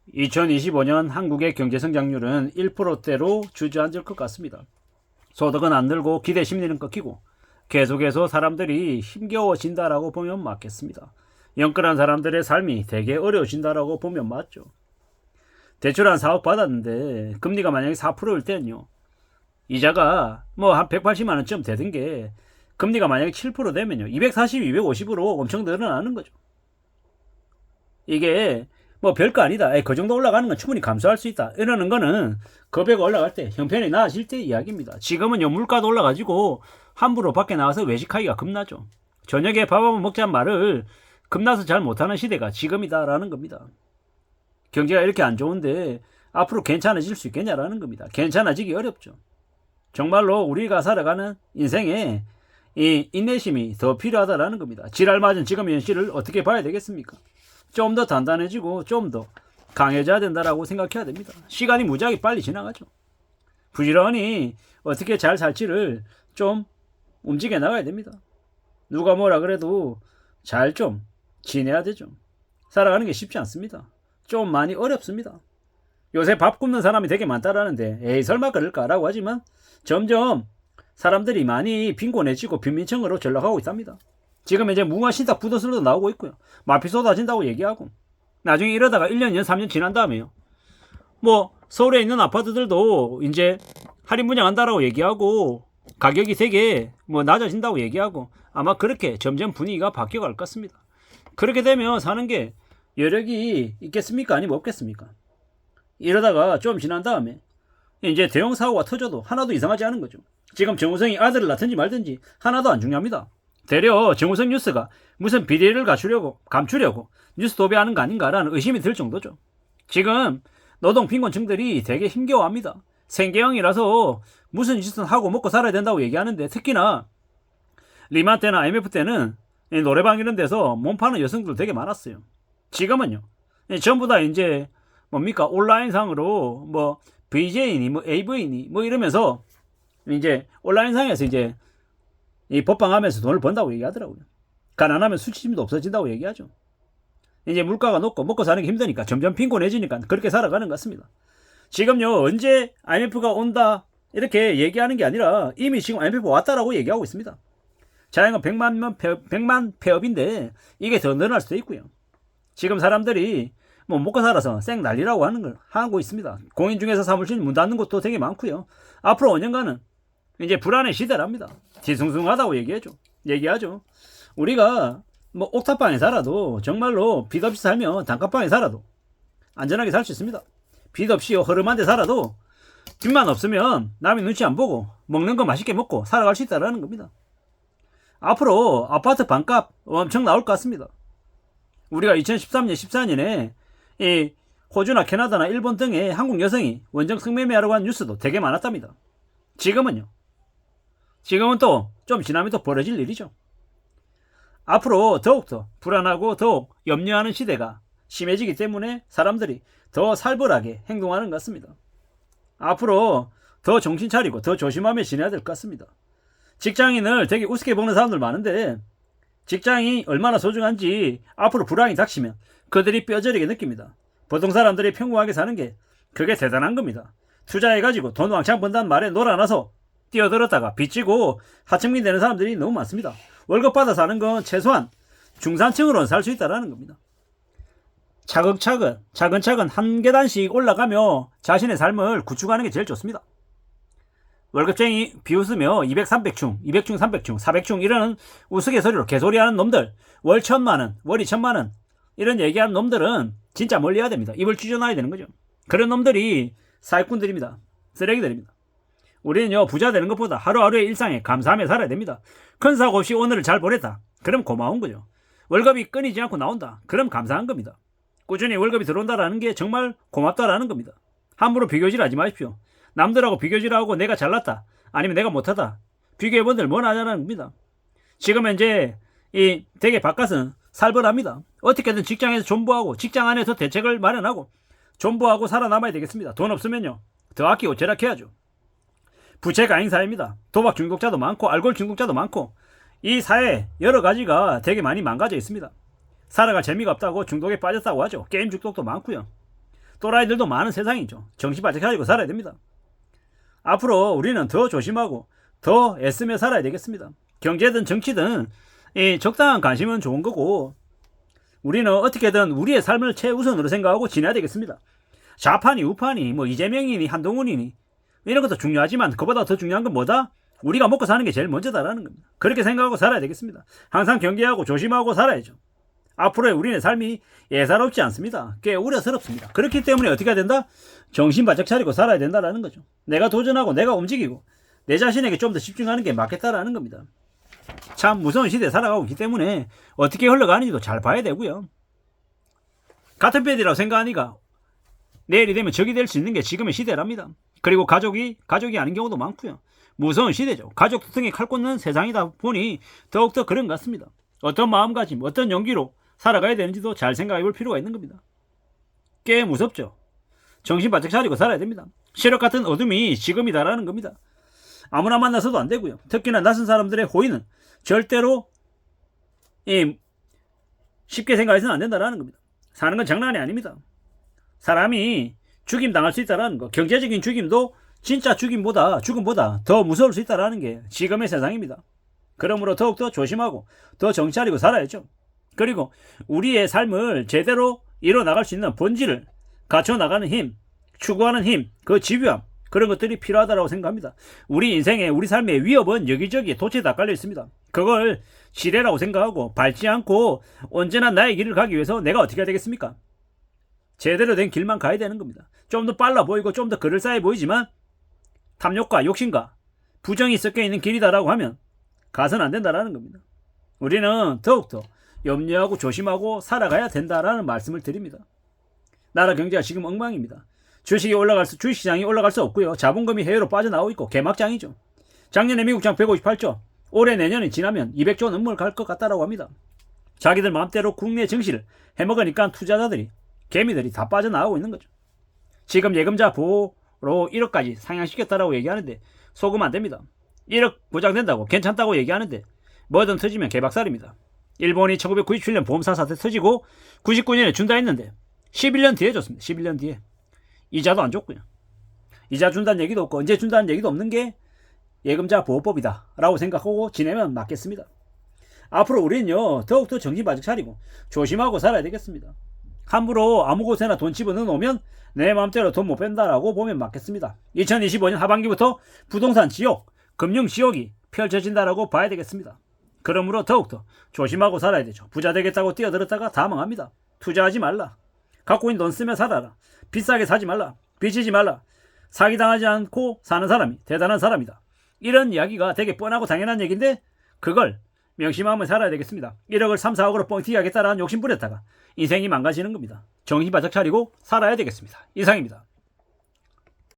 2025년 한국의 경제성장률은 1%대로 주저앉을 것 같습니다. 소득은 안 늘고 기대 심리는 꺾이고 계속해서 사람들이 힘겨워진다라고 보면 맞겠습니다. 영끌한 사람들의 삶이 되게 어려워진다라고 보면 맞죠. 대출 한 4억 받았는데 금리가 만약에 4%일 때는요. 이자가 뭐 한 180만 원쯤 되던 게 금리가 만약에 7% 되면요. 240, 250으로 엄청 늘어나는 거죠. 이게 뭐 별거 아니다. 그 정도 올라가는 건 충분히 감수할 수 있다. 이러는 거는 금액이 올라갈 때, 형편이 나아질 때 이야기입니다. 지금은요, 물가도 올라가지고 함부로 밖에 나와서 외식하기가 겁나죠. 저녁에 밥 한번 먹자는 말을 겁나서 잘 못하는 시대가 지금이다라는 겁니다. 경제가 이렇게 안 좋은데 앞으로 괜찮아질 수 있겠냐라는 겁니다. 괜찮아지기 어렵죠. 정말로 우리가 살아가는 인생에 이 인내심이 더 필요하다라는 겁니다. 지랄 맞은 지금 현실을 어떻게 봐야 되겠습니까? 좀 더 단단해지고 좀 더 강해져야 된다라고 생각해야 됩니다. 시간이 무지하게 빨리 지나가죠. 부지런히 어떻게 잘 살지를 좀 움직여 나가야 됩니다. 누가 뭐라 그래도 잘 좀 지내야 되죠. 살아가는 게 쉽지 않습니다. 좀 많이 어렵습니다. 요새 밥 굶는 사람이 되게 많다라는데 에이 설마 그럴까라고 하지만 점점 사람들이 많이 빈곤해지고 빈민층으로 전락하고 있답니다. 지금 이제 무궁화신탁 부도슬도 나오고 있고요. 마피 쏟아진다고 얘기하고 나중에 이러다가 1년, 2년, 3년 지난 다음에요. 뭐 서울에 있는 아파트들도 이제 할인 분양한다라고 얘기하고 가격이 되게 뭐 낮아진다고 얘기하고 아마 그렇게 점점 분위기가 바뀌어갈 것 같습니다. 그렇게 되면 사는 게 여력이 있겠습니까? 아니면 없겠습니까? 이러다가 좀 지난 다음에 이제 대형 사고가 터져도 하나도 이상하지 않은 거죠. 지금 정우성이 아들을 낳든지 말든지 하나도 안 중요합니다. 되려 정우성 뉴스가 무슨 비리를 감추려고 뉴스 도배하는 거 아닌가라는 의심이 들 정도죠. 지금 노동 빈곤층들이 되게 힘겨워합니다. 생계형이라서 무슨 짓은 하고 먹고 살아야 된다고 얘기하는데 특히나 리만 때나 IMF 때는 노래방 이런 데서 몸 파는 여성들 되게 많았어요. 지금은요. 전부 다 이제 뭡니까 온라인상으로 뭐 VJ니 뭐 AV니 뭐 이러면서 이제 온라인상에서 이제 이 법방하면서 돈을 번다고 얘기하더라고요. 가난하면 수치심도 없어진다고 얘기하죠. 이제 물가가 높고 먹고 사는 게 힘드니까 점점 빈곤해지니까 그렇게 살아가는 것 같습니다. 지금요 언제 IMF가 온다 이렇게 얘기하는 게 아니라 이미 지금 IMF 왔다라고 얘기하고 있습니다. 자영업 100만 폐업인데 이게 더 늘어날 수도 있고요. 지금 사람들이 뭐 먹고 살아서 쌩 난리라고 하는 걸 하고 있습니다. 공인중개사 사무실 문 닫는 곳도 되게 많고요. 앞으로 5년간은 이제 불안의 시대랍니다. 뒤숭숭하다고 얘기하죠. 우리가 뭐 옥탑방에 살아도 정말로 빚 없이 살면 단칸방에 살아도 안전하게 살 수 있습니다. 빚 없이 허름한 데 살아도 빚만 없으면 남의 눈치 안 보고 먹는 거 맛있게 먹고 살아갈 수 있다는 겁니다. 앞으로 아파트 반값 엄청 나올 것 같습니다. 우리가 2013년, 14년에 이 호주나 캐나다나 일본 등의 한국 여성이 원정 성매매하려고 한 뉴스도 되게 많았답니다. 지금은 또 좀 지나면 또 벌어질 일이죠. 앞으로 더욱더 불안하고 더욱 염려하는 시대가 심해지기 때문에 사람들이 더 살벌하게 행동하는 것 같습니다. 앞으로 더 정신 차리고 더 조심하며 지내야 될 것 같습니다. 직장인을 되게 우습게 보는 사람들 많은데 직장이 얼마나 소중한지 앞으로 불황이 닥치면 그들이 뼈저리게 느낍니다. 보통 사람들이 평범하게 사는 게 그게 대단한 겁니다. 투자해가지고 돈 왕창 번다는 말에 놀아나서 뛰어들었다가 빚지고 하층민 되는 사람들이 너무 많습니다. 월급 받아 사는 건 최소한 중산층으로는 살 수 있다는 겁니다. 차근차근 한 계단씩 올라가며 자신의 삶을 구축하는 게 제일 좋습니다. 월급쟁이 비웃으며 200, 300충, 200충, 300충, 400충 이러는 우스갯소리로 개소리하는 놈들 월 1,000만원, 월 2,000만원 이런 얘기하는 놈들은 진짜 멀리 해야 됩니다. 입을 찢어놔야 되는 거죠. 그런 놈들이 사기꾼들입니다. 쓰레기들입니다. 우리는요 부자 되는 것보다 하루하루의 일상에 감사하며 살아야 됩니다. 큰 사고 없이 오늘을 잘 보냈다. 그럼 고마운 거죠. 월급이 끊이지 않고 나온다. 그럼 감사한 겁니다. 꾸준히 월급이 들어온다라는 게 정말 고맙다라는 겁니다. 함부로 비교질하지 마십시오. 남들하고 비교질하고 내가 잘났다 아니면 내가 못하다 비교해본들 뭘 하자는 겁니다. 지금 현재 이 되게 바깥은 살벌합니다. 어떻게든 직장에서 존버하고 직장 안에서 대책을 마련하고 존버하고 살아남아야 되겠습니다. 돈 없으면요 더 아끼고 절약해야죠. 부채 가인 사회입니다. 도박 중독자도 많고 알코올 중독자도 많고 이 사회 여러 가지가 되게 많이 망가져 있습니다. 살아갈 재미가 없다고 중독에 빠졌다고 하죠. 게임 중독도 많고요. 또라이들도 많은 세상이죠. 정신 바짝 차리고 살아야 됩니다. 앞으로 우리는 더 조심하고 더 애쓰며 살아야 되겠습니다. 경제든 정치든 적당한 관심은 좋은 거고 우리는 어떻게든 우리의 삶을 최우선으로 생각하고 지내야 되겠습니다. 좌파니 우파니 뭐 이재명이니 한동훈이니 이런 것도 중요하지만 그보다 더 중요한 건 뭐다? 우리가 먹고 사는 게 제일 먼저다라는 겁니다. 그렇게 생각하고 살아야 되겠습니다. 항상 경계하고 조심하고 살아야죠. 앞으로의 우리의 삶이 예사롭지 않습니다. 꽤 우려스럽습니다. 그렇기 때문에 어떻게 해야 된다? 정신 바짝 차리고 살아야 된다라는 거죠. 내가 도전하고 내가 움직이고 내 자신에게 좀 더 집중하는 게 맞겠다라는 겁니다. 참 무서운 시대에 살아가고 있기 때문에 어떻게 흘러가는지도 잘 봐야 되고요. 같은 편이라고 생각하니까 내일이 되면 적이 될 수 있는 게 지금의 시대랍니다. 그리고 가족이 아닌 경우도 많고요. 무서운 시대죠. 가족 등에 칼 꽂는 세상이다 보니 더욱더 그런 것 같습니다. 어떤 마음가짐, 어떤 용기로 살아가야 되는지도 잘 생각해 볼 필요가 있는 겁니다. 꽤 무섭죠. 정신 바짝 차리고 살아야 됩니다. 시력 같은 어둠이 지금이다라는 겁니다. 아무나 만나서도 안 되고요. 특히나 낯선 사람들의 호의는 절대로 쉽게 생각해서는 안 된다라는 겁니다. 사는 건 장난이 아닙니다. 사람이 죽임 당할 수 있다라는 거, 경제적인 죽임도 진짜 죽음보다 더 무서울 수 있다라는 게 지금의 세상입니다. 그러므로 더욱더 조심하고 더 정신 차리고 살아야죠. 그리고 우리의 삶을 제대로 이뤄나갈 수 있는 본질을 갖춰나가는 힘, 추구하는 힘, 그 집요함, 그런 것들이 필요하다고 생각합니다. 우리 인생에 우리 삶의 위협은 여기저기 도처에 다 깔려 있습니다. 그걸 지뢰라고 생각하고 밟지 않고 언제나 나의 길을 가기 위해서 내가 어떻게 해야 되겠습니까? 제대로 된 길만 가야 되는 겁니다. 좀 더 빨라 보이고 좀 더 그럴싸해 보이지만 탐욕과 욕심과 부정이 섞여 있는 길이다라고 하면 가서는 안 된다라는 겁니다. 우리는 더욱더 염려하고 조심하고 살아가야 된다라는 말씀을 드립니다. 나라 경제가 지금 엉망입니다. 주식시장이 올라갈 수 없고요. 자본금이 해외로 빠져나오고 있고 개막장이죠. 작년에 미국장 158조, 올해 내년이 지나면 200조 넘을 갈 것 같다라고 합니다. 자기들 마음대로 국내 증시를 해먹으니까 투자자들이 개미들이 다 빠져나오고 있는 거죠. 지금 예금자 보호로 1억까지 상향시켰다라고 얘기하는데 속으면 안 됩니다. 1억 보장된다고 괜찮다고 얘기하는데 뭐든 터지면 개박살입니다. 일본이 1997년 보험사 사태 터지고 99년에 준다 했는데 11년 뒤에 줬습니다. 11년 뒤에. 이자도 안 줬고요. 이자 준다는 얘기도 없고 언제 준다는 얘기도 없는 게 예금자 보호법이다 라고 생각하고 지내면 맞겠습니다. 앞으로 우리는요 더욱더 정신 바짝 차리고 조심하고 살아야 되겠습니다. 함부로 아무 곳에나 돈 집어넣어 놓으면 내 마음대로 돈 못 뺀다라고 보면 맞겠습니다. 2025년 하반기부터 부동산 지옥, 금융 지옥이 펼쳐진다라고 봐야 되겠습니다. 그러므로 더욱더 조심하고 살아야 되죠. 부자 되겠다고 뛰어들었다가 다 망합니다. 투자하지 말라. 갖고 있는 돈 쓰며 살아라. 비싸게 사지 말라. 빚지지 말라. 사기당하지 않고 사는 사람이 대단한 사람이다. 이런 이야기가 되게 뻔하고 당연한 얘기인데 그걸 명심하며 살아야 되겠습니다. 1억을 3, 4억으로 뻥튀기 하겠다라는 욕심 부렸다가 인생이 망가지는 겁니다. 정신 바짝 차리고 살아야 되겠습니다. 이상입니다.